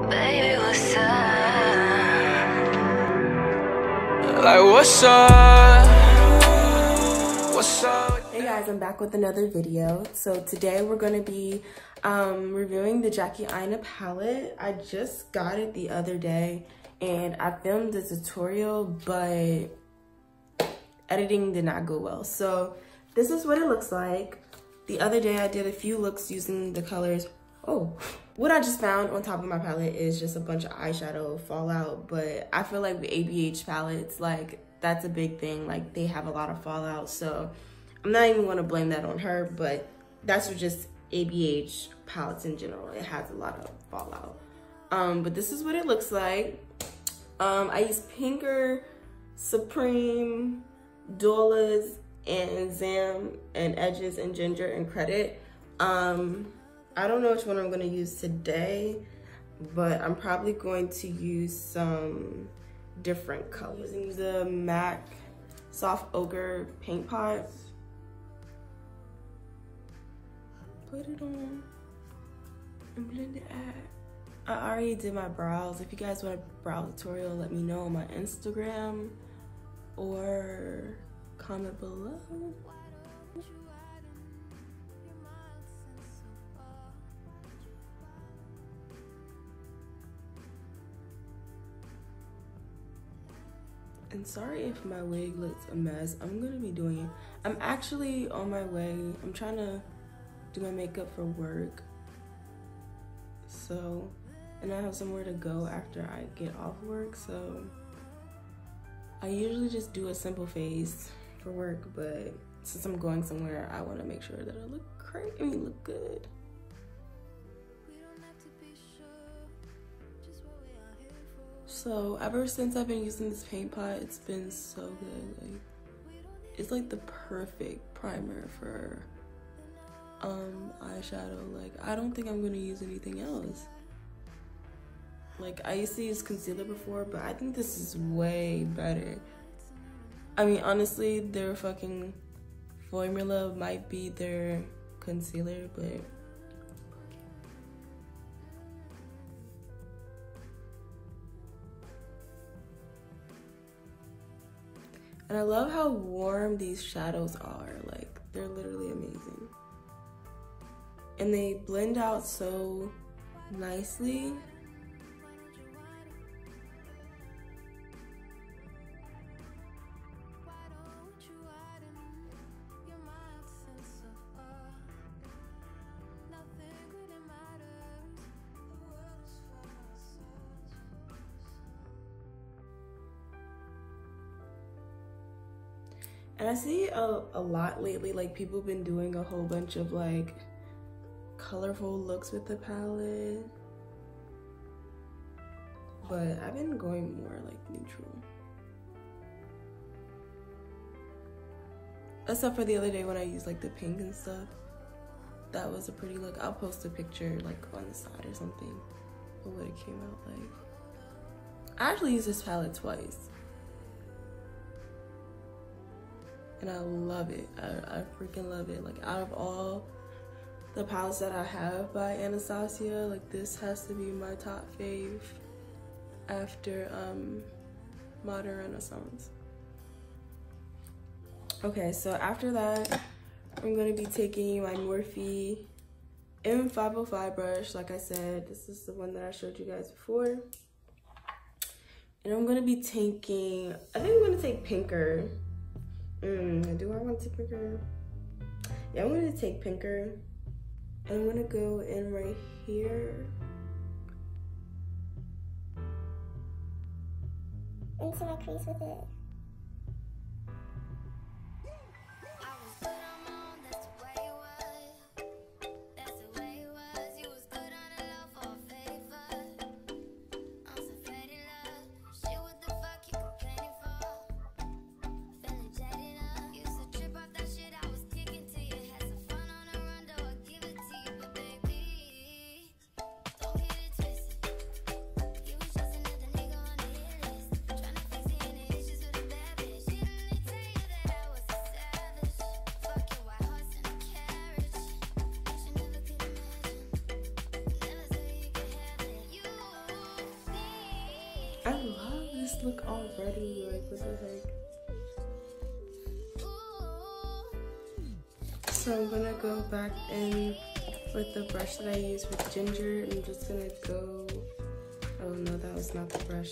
Baby, what's up? Like, what's up? What's up? Hey guys, I'm back with another video. So today we're going to be reviewing the Jackie Aina palette. I just got it the other day and I filmed the tutorial, but editing did not go well. So this is what it looks like. The other day I did a few looks using the colors. Oh, what I just found on top of my palette is just a bunch of eyeshadow fallout, but I feel like with ABH palettes, like that's a big thing. Like they have a lot of fallout, so I'm not even gonna blame that on her, but that's just ABH palettes in general. It has a lot of fallout. But this is what it looks like. I use Pinker, Supreme, Dollars, and Zam, and Edges, and Ginger, and Credit. I don't know which one I'm gonna use today, but I'm probably going to use some different colors. Using the MAC Soft Ochre Paint Pot. Put it on and blend it out. I already did my brows. If you guys want a brow tutorial, let me know on my Instagram or comment below. And sorry if my wig looks a mess. I'm gonna be doing it. I'm actually on my way. I'm trying to do my makeup for work. So, and I have somewhere to go after I get off work. So, I usually just do a simple face for work, but since I'm going somewhere, I want to make sure that I look great. I mean, look good. So ever since I've been using this paint pot, it's been so good. Like, it's like the perfect primer for eyeshadow. Like, I don't think I'm gonna use anything else. Like, I used to use concealer before, but I think this is way better. I mean, honestly, their fucking formula might be their concealer, but and I love how warm these shadows are. Like, they're literally amazing. And they blend out so nicely. And I see a lot lately, like people been doing a whole bunch of like colorful looks with the palette. But I've been going more like neutral. Except for the other day when I used like the pink and stuff. That was a pretty look. I'll post a picture like on the side or something of what it came out like. I actually used this palette twice. And I love it. I freaking love it. Like, out of all the palettes that I have by Anastasia, like this has to be my top fave after Modern Renaissance. Okay, so after that, I'm gonna be taking my Morphe M505 brush. Like I said, this is the one that I showed you guys before. And I'm gonna be taking, I think I'm gonna take Pinker. Do I want to take Pinker? Yeah, I'm gonna take Pinker. And I'm gonna go in right here. Into my crease with it. this look already? Like, what the heck? So I'm gonna go back in with the brush that I used with ginger. I'm just gonna go, oh no, that was not the brush.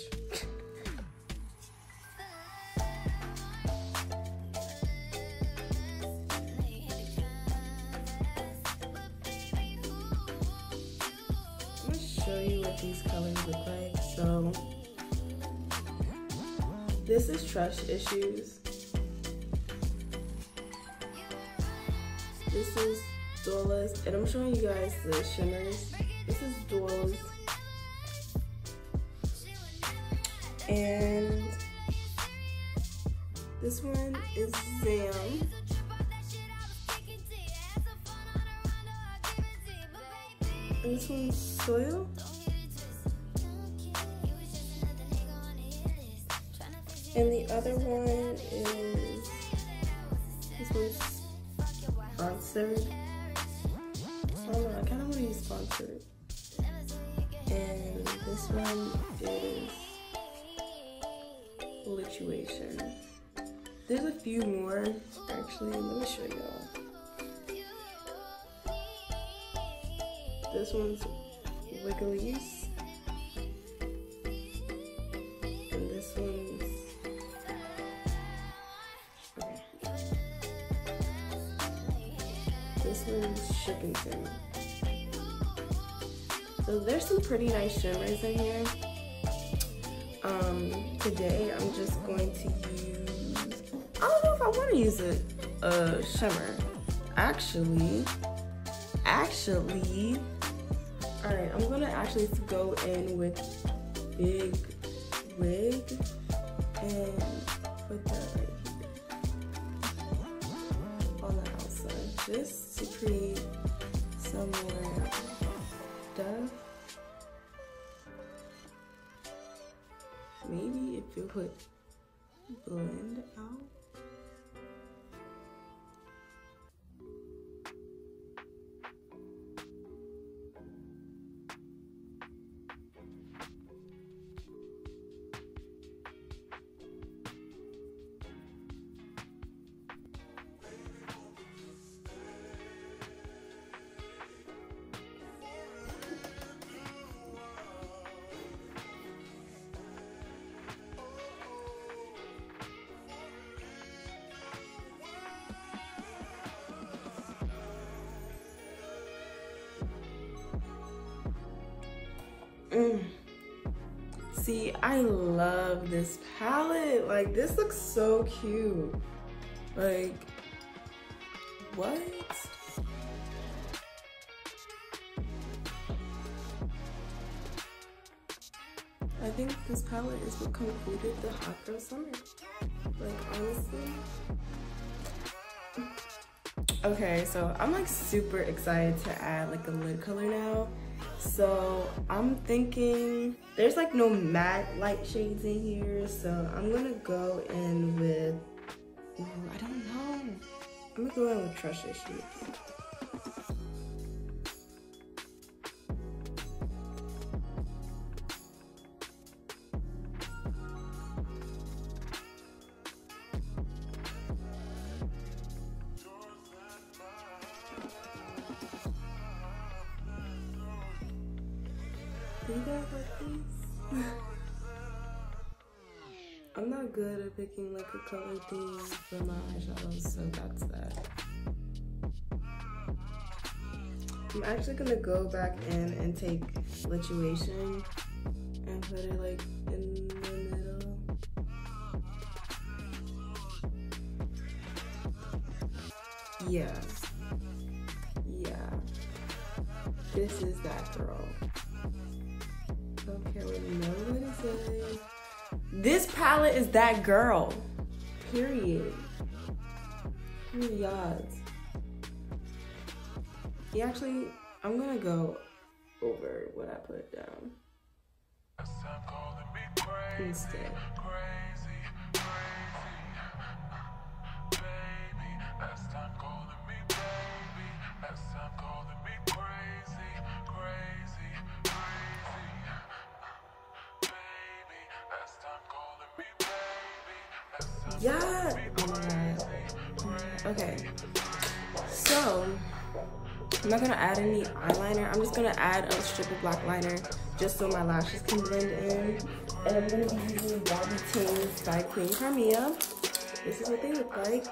I'm gonna show you what these colors look like. So this is Trust Issues. This is Dola's, and I'm showing you guys the shimmers. This is Dola's, and this one is Zam. And this one's Soil. And the other one is, this one's Sponsored. I don't know, I kind of want to use Sponsored. And this one is Lituation. There's a few more, actually. Let me show y'all. This one's Wigglies. And this one's, this one's Shippington. So there's some pretty nice shimmers in here. Today I'm just going to use, I don't know if I want to use a shimmer. Actually, all right, I'm gonna actually go in with Big Wig and put that right here on the outside, just to create some more stuff. Maybe if it would blend out. See, I love this palette. Like, this looks so cute. Like, what? I think this palette is what concluded the hot girl summer. Like, honestly. Okay, so I'm like super excited to add like a lid color now. So I'm thinking there's like no matte light shades in here, so I'm gonna go in with, ooh, I don't know. I'm gonna go in with Trust Issues. Do you guys like these? I'm not good at picking like a color theme for my eyeshadows, so that's that. I'm actually gonna go back in and take Lituation and put it like in the middle. Yeah. This is that girl. Don't care what nobody says. This palette is that girl. Period. Period. Yeah, actually, I'm gonna go over what I put down instead. Time calling Yeah. Oh my god. Okay. So I'm not gonna add any eyeliner. I'm just gonna add a strip of black liner just so my lashes can blend in. And I'm gonna be using Bobby Tings by Queen Carmia. This is what they look like.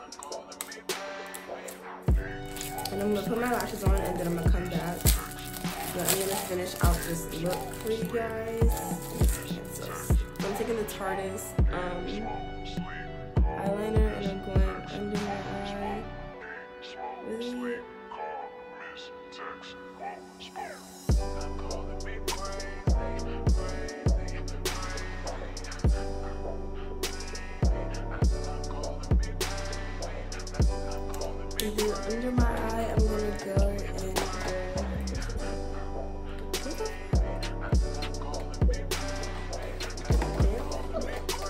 And I'm gonna put my lashes on and then I'm gonna come back. But I'm gonna finish out this look for you guys. So I'm taking the Tardis eyeliner and I'm going under my eye. Really? And then under my eye, I'm gonna go and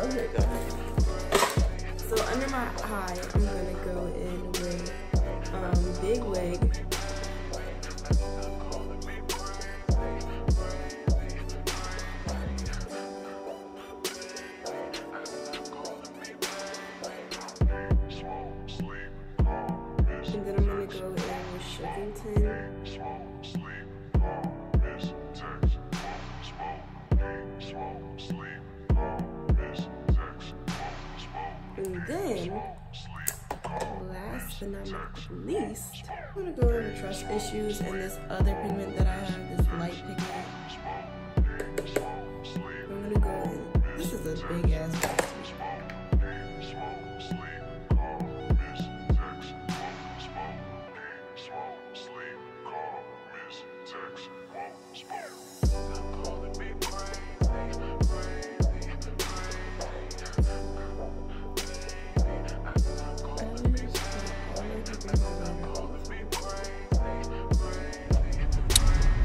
okay, go. So under my eye, I'm gonna go in with Big Wig. And then I'm gonna go in with Shrimpton. And then, last but not least, I'm gonna go over Trust Issues and this other pigment that I have, this light pigment. I'm gonna go in. This is a big ass box.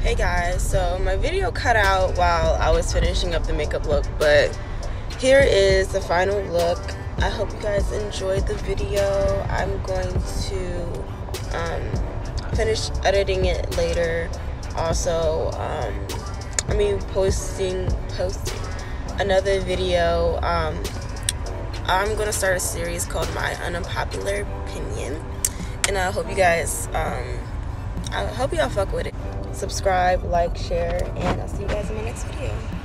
Hey guys, so my video cut out while I was finishing up the makeup look, but here is the final look. I hope you guys enjoyed the video. I'm going to finish editing it later. Also, I mean posting another video. I'm gonna start a series called My Unpopular Opinion, and I hope you guys I hope y'all fuck with it. Subscribe, like, share, and I'll see you guys in my next video.